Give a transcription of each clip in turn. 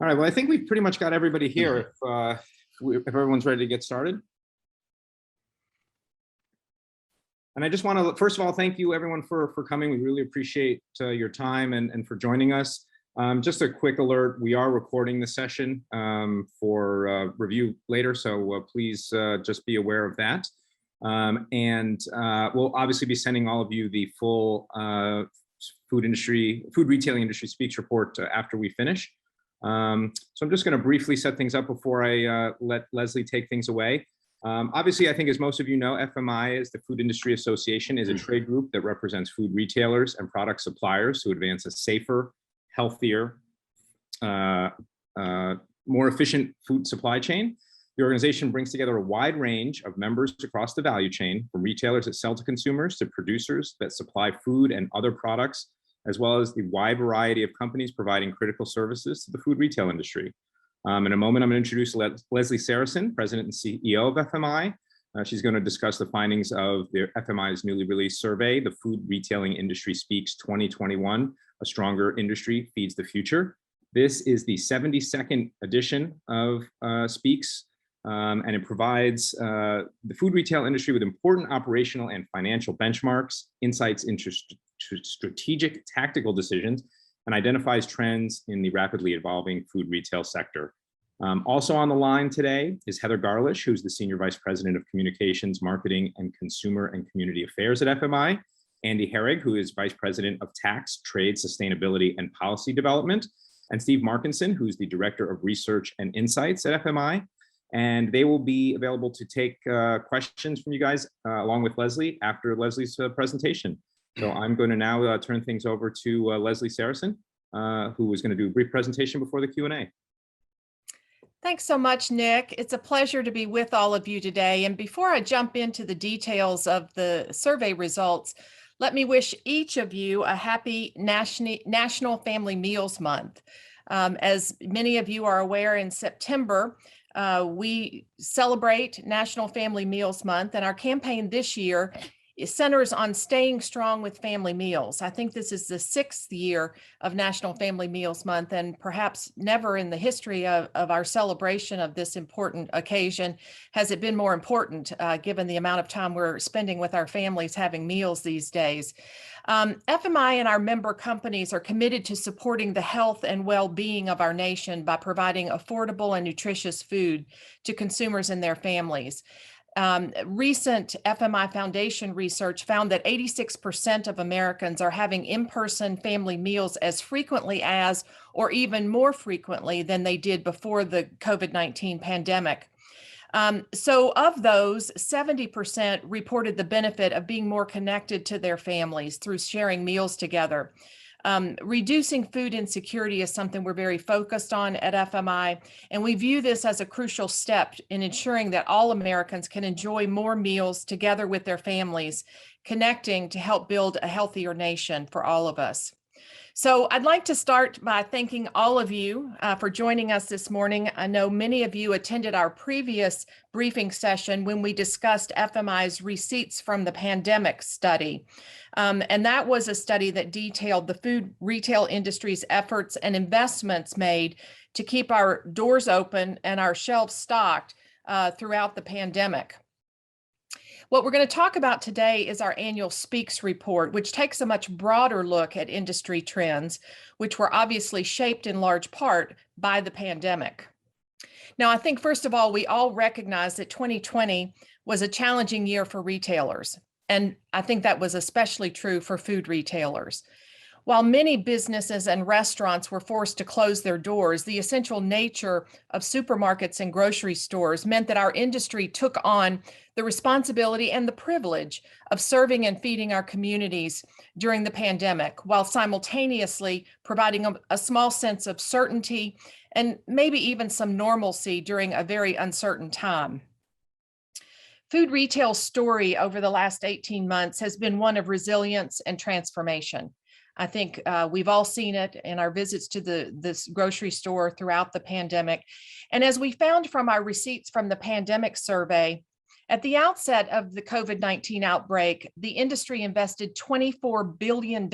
All right, well, I think we've pretty much got everybody here if everyone's ready to get started. And I just want to, first of all, thank you everyone for coming. We really appreciate your time and for joining us. Just a quick alert, we are recording the session for review later, so please just be aware of that. We'll obviously be sending all of you the full food retailing industry speaks report after we finish. So I'm just going to briefly set things up before I let Leslie take things away. Obviously, I think as most of you know, FMI is the Food Industry Association, is a trade group that represents food retailers and product suppliers to advance a safer, healthier, more efficient food supply chain. The organization brings together a wide range of members across the value chain, from retailers that sell to consumers to producers that supply food and other products, as well as the wide variety of companies providing critical services to the food retail industry. In a moment, I'm going to introduce Leslie Sarasin, President and CEO of FMI. She's going to discuss the findings of the FMI's newly released survey, the Food Retailing Industry Speaks 2021, A Stronger Industry Feeds the Future. This is the 72nd edition of Speaks, and it provides the food retail industry with important operational and financial benchmarks, insights into strategic tactical decisions, and identifies trends in the rapidly evolving food retail sector. Also on the line today is Heather Garlish, who's the Senior Vice President of Communications, Marketing, and Consumer and Community Affairs at FMI, Andy Herrig, who is Vice President of Tax, Trade, Sustainability, and Policy Development, and Steve Markinson, who's the Director of Research and Insights at FMI. And they will be available to take questions from you guys along with Leslie after Leslie's presentation. So I'm going to now turn things over to Leslie Sarasin, who is going to do a brief presentation before the Q&A. Thanks so much, Nick. It's a pleasure to be with all of you today. And before I jump into the details of the survey results, let me wish each of you a happy National Family Meals Month. As many of you are aware, in September, we celebrate National Family Meals Month, and our campaign this year centers on staying strong with family meals. I think this is the 6th year of National Family Meals Month, and perhaps never in the history of our celebration of this important occasion has it been more important, given the amount of time we're spending with our families having meals these days. FMI and our member companies are committed to supporting the health and well-being of our nation by providing affordable and nutritious food to consumers and their families. Recent FMI Foundation research found that 86% of Americans are having in-person family meals as frequently as, or even more frequently than they did before the COVID-19 pandemic. So of those, 70% reported the benefit of being more connected to their families through sharing meals together. Reducing food insecurity is something we're very focused on at FMI, and we view this as a crucial step in ensuring that all Americans can enjoy more meals together with their families, connecting to help build a healthier nation for all of us. So I'd like to start by thanking all of you for joining us this morning. I know many of you attended our previous briefing session when we discussed FMI's Receipts from the Pandemic study. And that was a study that detailed the food retail industry's efforts and investments made to keep our doors open and our shelves stocked throughout the pandemic. What we're going to talk about today is our annual Speaks report, which takes a much broader look at industry trends, which were obviously shaped in large part by the pandemic. Now, I think, first of all, we all recognize that 2020 was a challenging year for retailers, and I think that was especially true for food retailers. While many businesses and restaurants were forced to close their doors, the essential nature of supermarkets and grocery stores meant that our industry took on the responsibility and the privilege of serving and feeding our communities during the pandemic, while simultaneously providing a small sense of certainty and maybe even some normalcy during a very uncertain time. Food retail's story over the last 18 months has been one of resilience and transformation. I think we've all seen it in our visits to this grocery store throughout the pandemic. And as we found from our Receipts from the Pandemic survey, at the outset of the COVID-19 outbreak, the industry invested $24 billion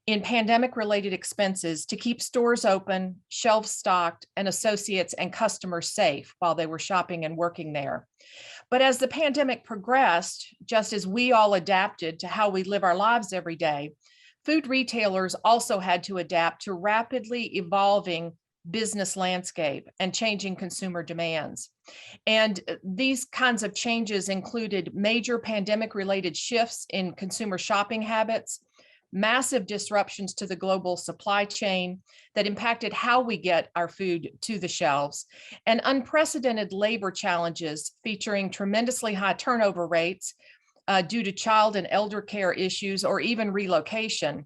in pandemic-related expenses to keep stores open, shelves stocked, and associates and customers safe while they were shopping and working there. But as the pandemic progressed, just as we all adapted to how we live our lives every day, food retailers also had to adapt to rapidly evolving business landscape and changing consumer demands. And these kinds of changes included major pandemic-related shifts in consumer shopping habits, massive disruptions to the global supply chain that impacted how we get our food to the shelves, and unprecedented labor challenges featuring tremendously high turnover rates due to child and elder care issues or even relocation.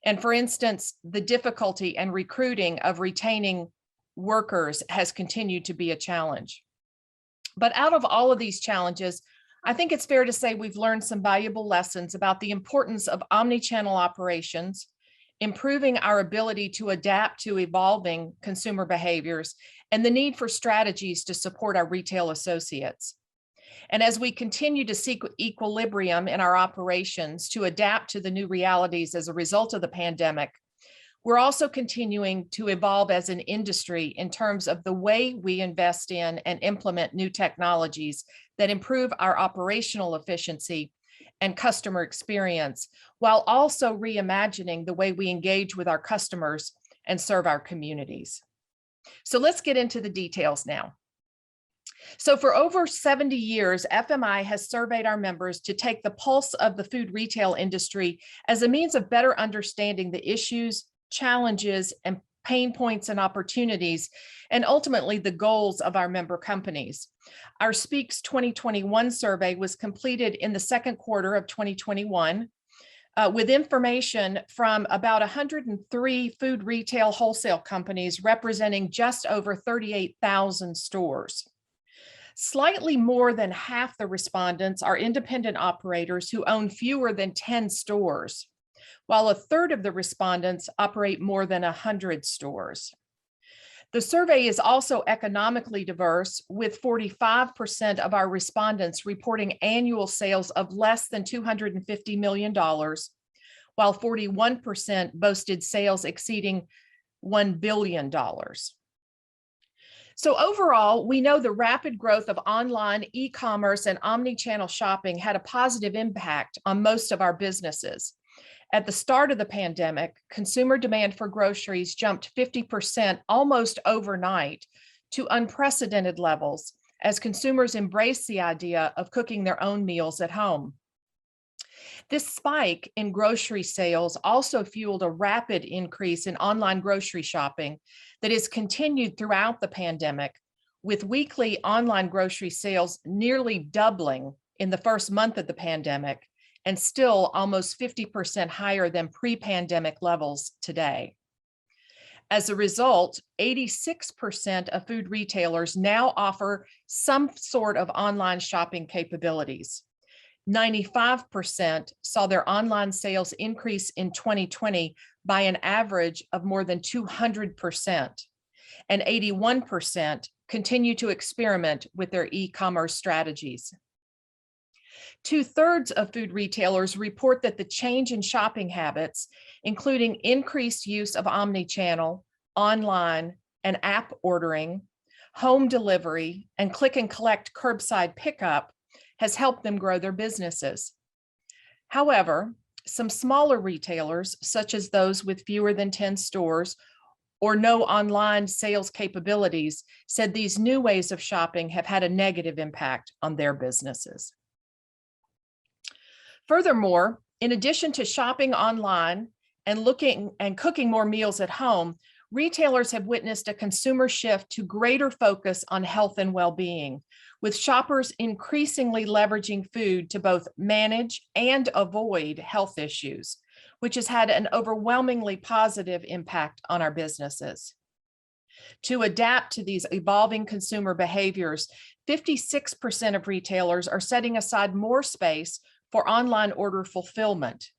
And for instance, the difficulty and recruiting of retaining workers has continued to be a challenge. But out of all of these challenges, I think it's fair to say we've learned some valuable lessons about the importance of omnichannel operations, improving our ability to adapt to evolving consumer behaviors, and the need for strategies to support our retail associates. And as we continue to seek equilibrium in our operations to adapt to the new realities as a result of the pandemic, we're also continuing to evolve as an industry in terms of the way we invest in and implement new technologies that improve our operational efficiency and customer experience, while also reimagining the way we engage with our customers and serve our communities. So let's get into the details now. So for over 70 years, FMI has surveyed our members to take the pulse of the food retail industry as a means of better understanding the issues, challenges, and pain points and opportunities, and ultimately the goals of our member companies. Our Speaks 2021 survey was completed in the second quarter of 2021 with information from about 103 food retail wholesale companies representing just over 38,000 stores. Slightly more than half the respondents are independent operators who own fewer than 10 stores, while a third of the respondents operate more than 100 stores. The survey is also economically diverse, with 45% of our respondents reporting annual sales of less than $250 million, while 41% boasted sales exceeding $1 billion. So overall, we know the rapid growth of online e-commerce and omnichannel shopping had a positive impact on most of our businesses. At the start of the pandemic, consumer demand for groceries jumped 50% almost overnight to unprecedented levels as consumers embraced the idea of cooking their own meals at home. This spike in grocery sales also fueled a rapid increase in online grocery shopping that has continued throughout the pandemic, with weekly online grocery sales nearly doubling in the first month of the pandemic and still almost 50% higher than pre-pandemic levels today. As a result, 86% of food retailers now offer some sort of online shopping capabilities. 95% saw their online sales increase in 2020 by an average of more than 200%, and 81% continue to experiment with their e-commerce strategies. 2/3 of food retailers report that the change in shopping habits, including increased use of omnichannel, online, and app ordering, home delivery, and click and collect curbside pickup, has helped them grow their businesses. However, some smaller retailers, such as those with fewer than 10 stores or no online sales capabilities, said these new ways of shopping have had a negative impact on their businesses. Furthermore, in addition to shopping online and cooking more meals at home, retailers have witnessed a consumer shift to greater focus on health and well-being, with shoppers increasingly leveraging food to both manage and avoid health issues, which has had an overwhelmingly positive impact on our businesses. To adapt to these evolving consumer behaviors, 56% of retailers are setting aside more space for online order fulfillment,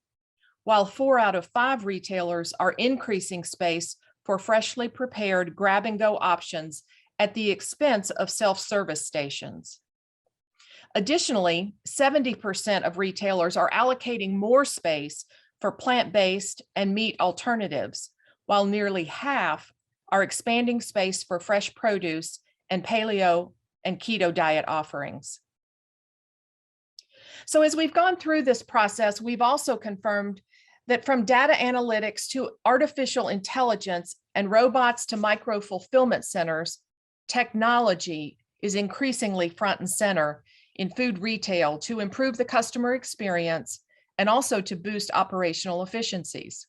while 4 out of 5 retailers are increasing space for freshly prepared grab-and-go options at the expense of self-service stations. Additionally, 70% of retailers are allocating more space for plant-based and meat alternatives, while nearly half are expanding space for fresh produce and paleo and keto diet offerings. So as we've gone through this process, we've also confirmed that from data analytics to artificial intelligence and robots to micro fulfillment centers, technology is increasingly front and center in food retail to improve the customer experience and also to boost operational efficiencies.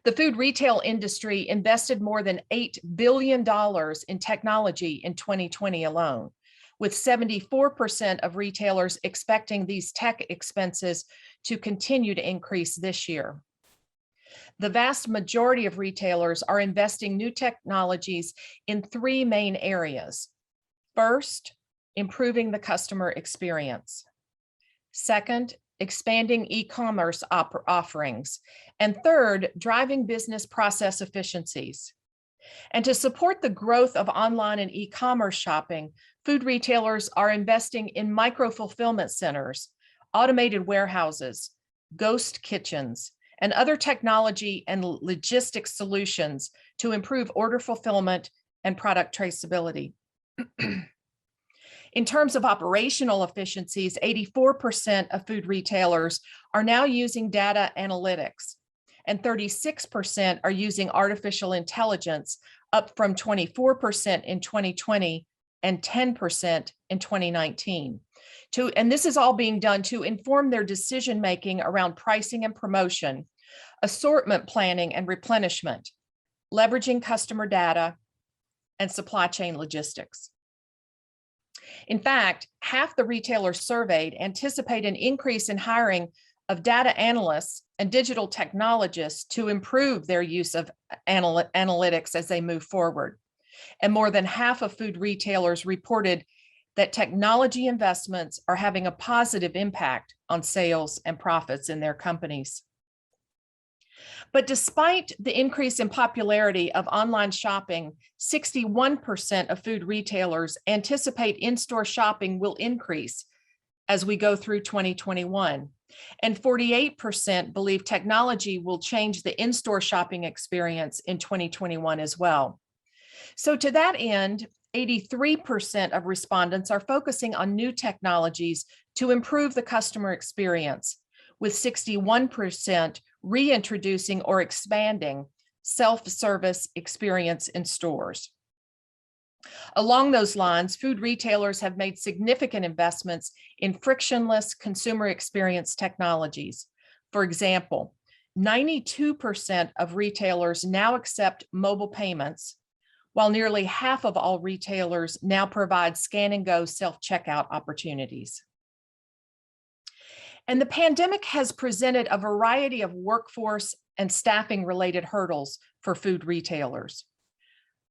The food retail industry invested more than $8 billion in technology in 2020 alone, with 74% of retailers expecting these tech expenses to continue to increase this year. The vast majority of retailers are investing new technologies in three main areas. First, improving the customer experience. Second, expanding e-commerce offerings. And third, driving business process efficiencies. And to support the growth of online and e-commerce shopping, food retailers are investing in micro-fulfillment centers, automated warehouses, ghost kitchens, and other technology and logistics solutions to improve order fulfillment and product traceability. In terms of operational efficiencies, 84% of food retailers are now using data analytics, and 36% are using artificial intelligence, up from 24% in 2020 and 10% in 2019. And this is all being done to inform their decision-making around pricing and promotion, assortment planning and replenishment, leveraging customer data, and supply chain logistics. In fact, half the retailers surveyed anticipate an increase in hiring of data analysts and digital technologists to improve their use of analytics as they move forward. And more than half of food retailers reported that technology investments are having a positive impact on sales and profits in their companies. But despite the increase in popularity of online shopping, 61% of food retailers anticipate in-store shopping will increase as we go through 2021. And 48% believe technology will change the in-store shopping experience in 2021 as well. So to that end, 83% of respondents are focusing on new technologies to improve the customer experience, with 61% reintroducing or expanding self-service experience in stores. Along those lines, food retailers have made significant investments in frictionless consumer experience technologies. For example, 92% of retailers now accept mobile payments, while nearly half of all retailers now provide scan and go self-checkout opportunities. And the pandemic has presented a variety of workforce and staffing related hurdles for food retailers.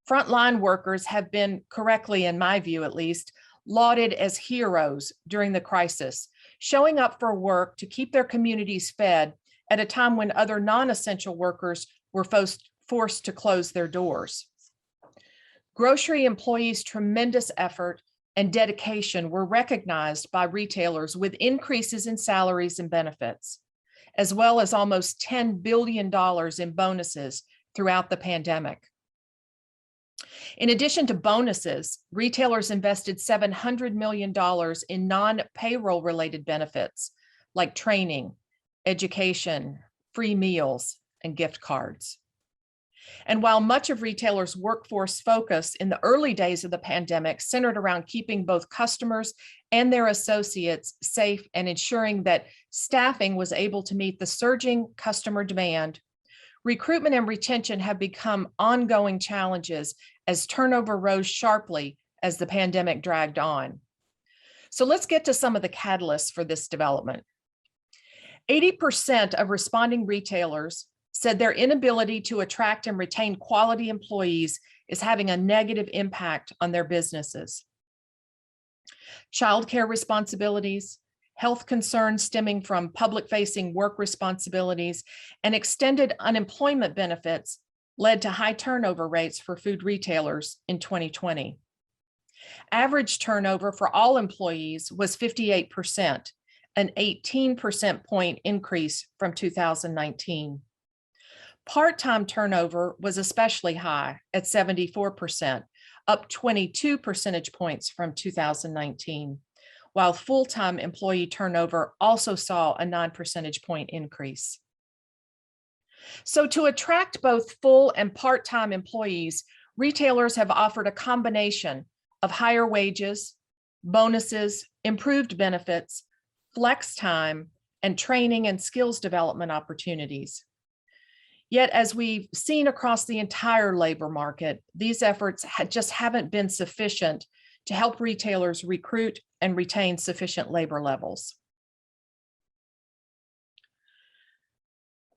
Frontline workers have been, correctly in my view at least, lauded as heroes during the crisis, showing up for work to keep their communities fed at a time when other non-essential workers were forced to close their doors. Grocery employees' tremendous effort and dedication were recognized by retailers with increases in salaries and benefits, as well as almost $10 billion in bonuses throughout the pandemic. In addition to bonuses, retailers invested $700 million in non-payroll related benefits like training, education, free meals, and gift cards. And while much of retailers' workforce focus in the early days of the pandemic centered around keeping both customers and their associates safe and ensuring that staffing was able to meet the surging customer demand, recruitment and retention have become ongoing challenges as turnover rose sharply as the pandemic dragged on. So let's get to some of the catalysts for this development. 80% of responding retailers said their inability to attract and retain quality employees is having a negative impact on their businesses. Childcare responsibilities, health concerns stemming from public-facing work responsibilities, and extended unemployment benefits led to high turnover rates for food retailers in 2020. Average turnover for all employees was 58%, an 18% point increase from 2019. Part-time turnover was especially high at 74%, up 22 percentage points from 2019, while full-time employee turnover also saw a 9 percentage point increase. So to attract both full and part-time employees, retailers have offered a combination of higher wages, bonuses, improved benefits, flex time, and training and skills development opportunities. Yet, as we've seen across the entire labor market, these efforts just haven't been sufficient to help retailers recruit and retain sufficient labor levels.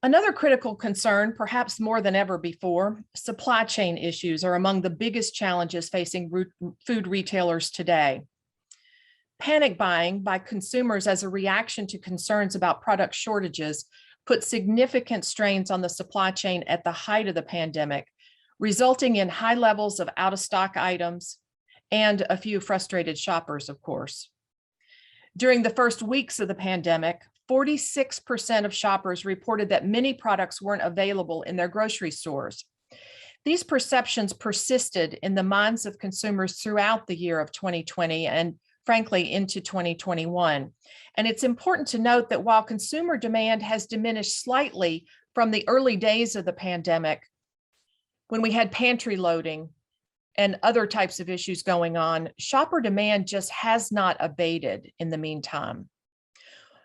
Another critical concern, perhaps more than ever before, supply chain issues are among the biggest challenges facing food retailers today. Panic buying by consumers as a reaction to concerns about product shortages put significant strains on the supply chain at the height of the pandemic, resulting in high levels of out-of-stock items and a few frustrated shoppers, of course. During the first weeks of the pandemic, 46% of shoppers reported that many products weren't available in their grocery stores. These perceptions persisted in the minds of consumers throughout the year of 2020 and frankly into 2021. And it's important to note that while consumer demand has diminished slightly from the early days of the pandemic, when we had pantry loading and other types of issues going on, shopper demand just has not abated in the meantime.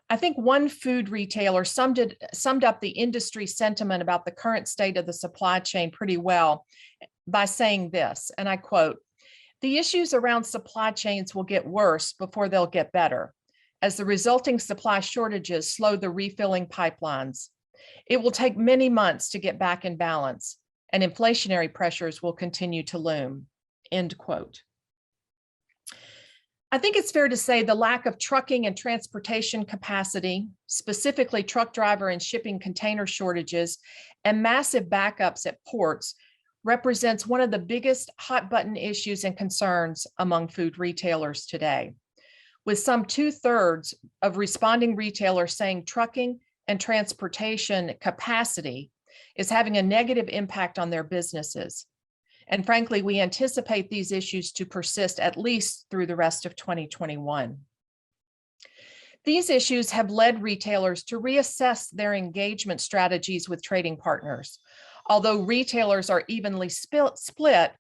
I think one food retailer summed up the industry sentiment about the current state of the supply chain pretty well by saying this, and I quote, "The issues around supply chains will get worse before they'll get better, as the resulting supply shortages slow the refilling pipelines. It will take many months to get back in balance, and inflationary pressures will continue to loom," end quote. I think it's fair to say the lack of trucking and transportation capacity, specifically truck driver and shipping container shortages, and massive backups at ports represents one of the biggest hot button issues and concerns among food retailers today, with some 2/3 of responding retailers saying trucking and transportation capacity is having a negative impact on their businesses. And frankly, we anticipate these issues to persist at least through the rest of 2021. These issues have led retailers to reassess their engagement strategies with trading partners, although retailers are evenly split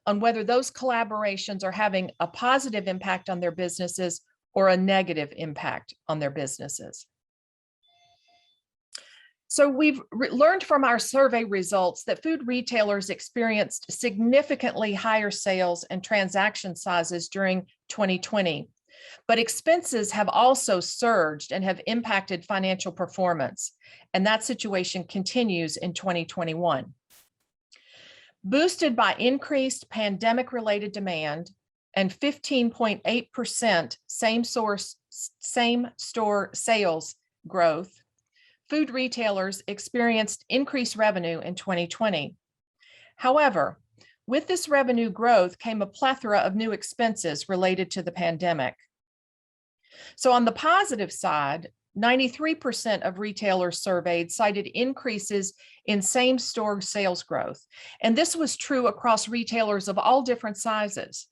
on whether those collaborations are having a positive impact on their businesses or a negative impact on their businesses. So we've learned from our survey results that food retailers experienced significantly higher sales and transaction sizes during 2020, but expenses have also surged and have impacted financial performance, and that situation continues in 2021. Boosted by increased pandemic-related demand and 15.8% same-store sales growth, food retailers experienced increased revenue in 2020. However, with this revenue growth came a plethora of new expenses related to the pandemic. So on the positive side, 93% of retailers surveyed cited increases in same-store sales growth, and this was true across retailers of all different sizes.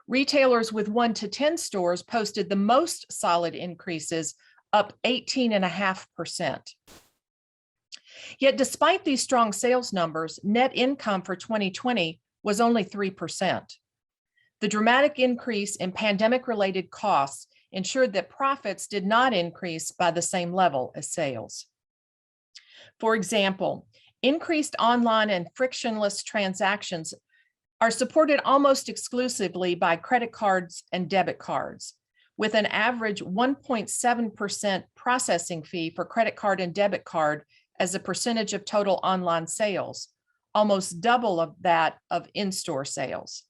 Retailers with 1 to 10 stores posted the most solid increases, up 18.5%. Yet despite these strong sales numbers, net income for 2020 was only 3%. The dramatic increase in pandemic-related costs ensured that profits did not increase by the same level as sales. For example, increased online and frictionless transactions are supported almost exclusively by credit cards and debit cards, with an average 1.7% processing fee for credit card and debit card as a percentage of total online sales, almost double of that of in-store sales.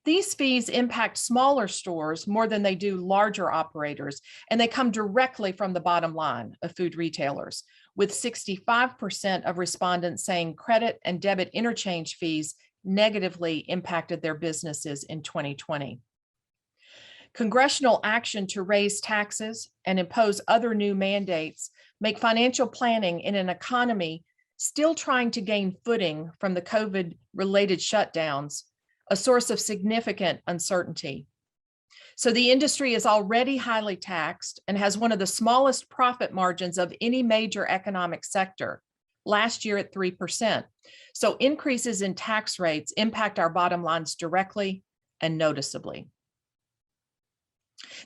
These fees impact smaller stores more than they do larger operators, and they come directly from the bottom line of food retailers, with 65% of respondents saying credit and debit interchange fees negatively impacted their businesses in 2020. Congressional action to raise taxes and impose other new mandates make financial planning in an economy still trying to gain footing from the COVID-related shutdowns a source of significant uncertainty. So the industry is already highly taxed and has one of the smallest profit margins of any major economic sector, last year at 3%. So increases in tax rates impact our bottom lines directly and noticeably.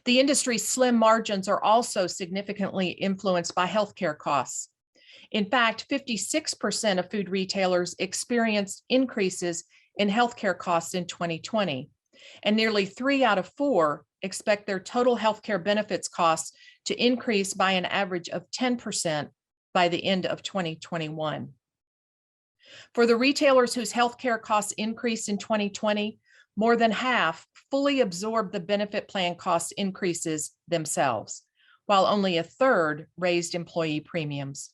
The industry's slim margins are also significantly influenced by healthcare costs. In fact, 56% of food retailers experienced increases in healthcare costs in 2020, and nearly 3 out of 4 expect their total healthcare benefits costs to increase by an average of 10% by the end of 2021. For the retailers whose healthcare costs increased in 2020, more than half fully absorbed the benefit plan cost increases themselves, while only a third raised employee premiums.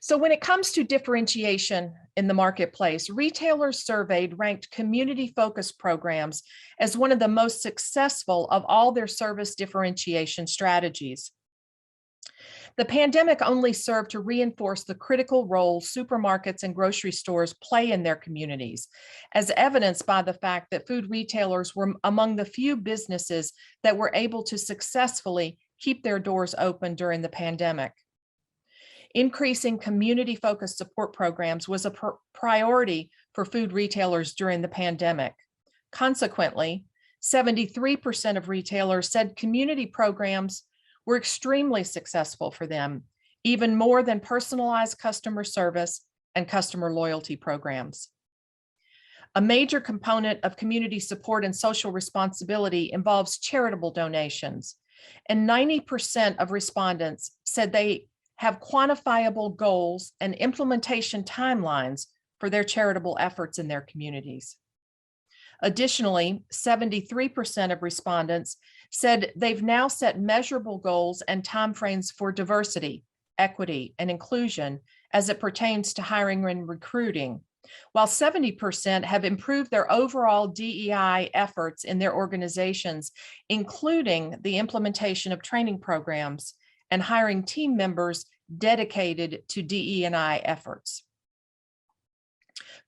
So when it comes to differentiation in the marketplace, retailers surveyed ranked community-focused programs as one of the most successful of all their service differentiation strategies. The pandemic only served to reinforce the critical role supermarkets and grocery stores play in their communities, as evidenced by the fact that food retailers were among the few businesses that were able to successfully keep their doors open during the pandemic. Increasing community-focused support programs was a priority for food retailers during the pandemic. Consequently, 73% of retailers said community programs were extremely successful for them, even more than personalized customer service and customer loyalty programs. A major component of community support and social responsibility involves charitable donations, and 90% of respondents said they have quantifiable goals and implementation timelines for their charitable efforts in their communities. Additionally, 73% of respondents said they've now set measurable goals and timeframes for diversity, equity, and inclusion as it pertains to hiring and recruiting, while 70% have improved their overall DEI efforts in their organizations, including the implementation of training programs and hiring team members dedicated to DE&I efforts.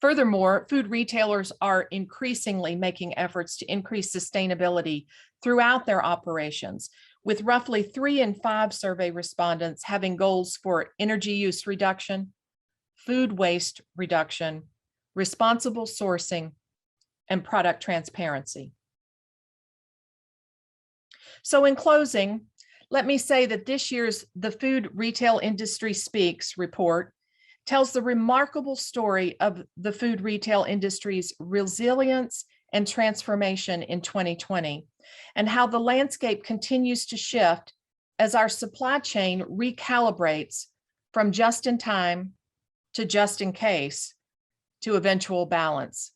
Furthermore, food retailers are increasingly making efforts to increase sustainability throughout their operations, with roughly 3 in 5 survey respondents having goals for energy use reduction, food waste reduction, responsible sourcing, and product transparency. So in closing, let me say that this year's The Food Retail Industry Speaks report tells the remarkable story of the food retail industry's resilience and transformation in 2020, and how the landscape continues to shift as our supply chain recalibrates from just in time to just in case to eventual balance.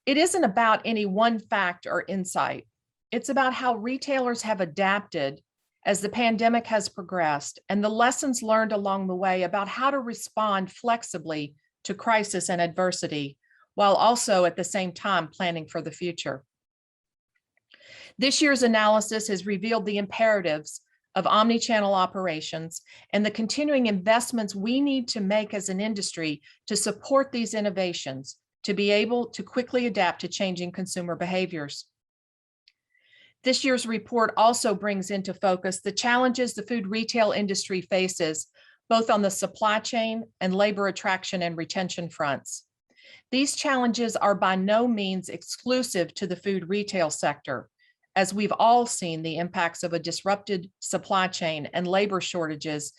It isn't about any one fact or insight. It's about how retailers have adapted as the pandemic has progressed and the lessons learned along the way about how to respond flexibly to crisis and adversity, while also at the same time planning for the future. This year's analysis has revealed the imperatives of omnichannel operations and the continuing investments we need to make as an industry to support these innovations, to be able to quickly adapt to changing consumer behaviors. This year's report also brings into focus the challenges the food retail industry faces, both on the supply chain and labor attraction and retention fronts. These challenges are by no means exclusive to the food retail sector, as we've all seen the impacts of a disrupted supply chain and labor shortages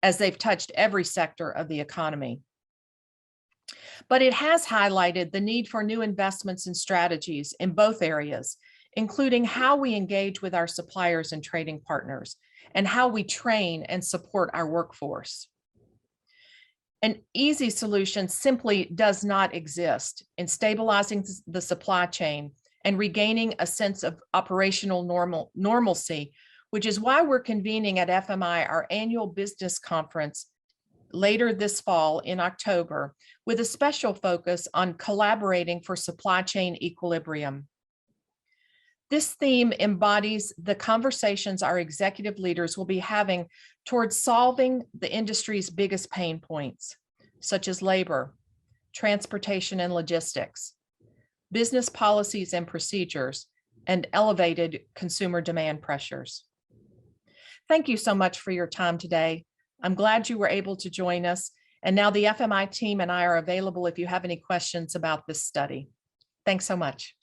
as they've touched every sector of the economy. But it has highlighted the need for new investments and strategies in both areas, including how we engage with our suppliers and trading partners, and how we train and support our workforce. An easy solution simply does not exist in stabilizing the supply chain and regaining a sense of operational normalcy, which is why we're convening at FMI our annual business conference later this fall in October, with a special focus on collaborating for supply chain equilibrium. This theme embodies the conversations our executive leaders will be having towards solving the industry's biggest pain points, such as labor, transportation and logistics, business policies and procedures, and elevated consumer demand pressures. Thank you so much for your time today. I'm glad you were able to join us. And now the FMI team and I are available if you have any questions about this study. Thanks so much.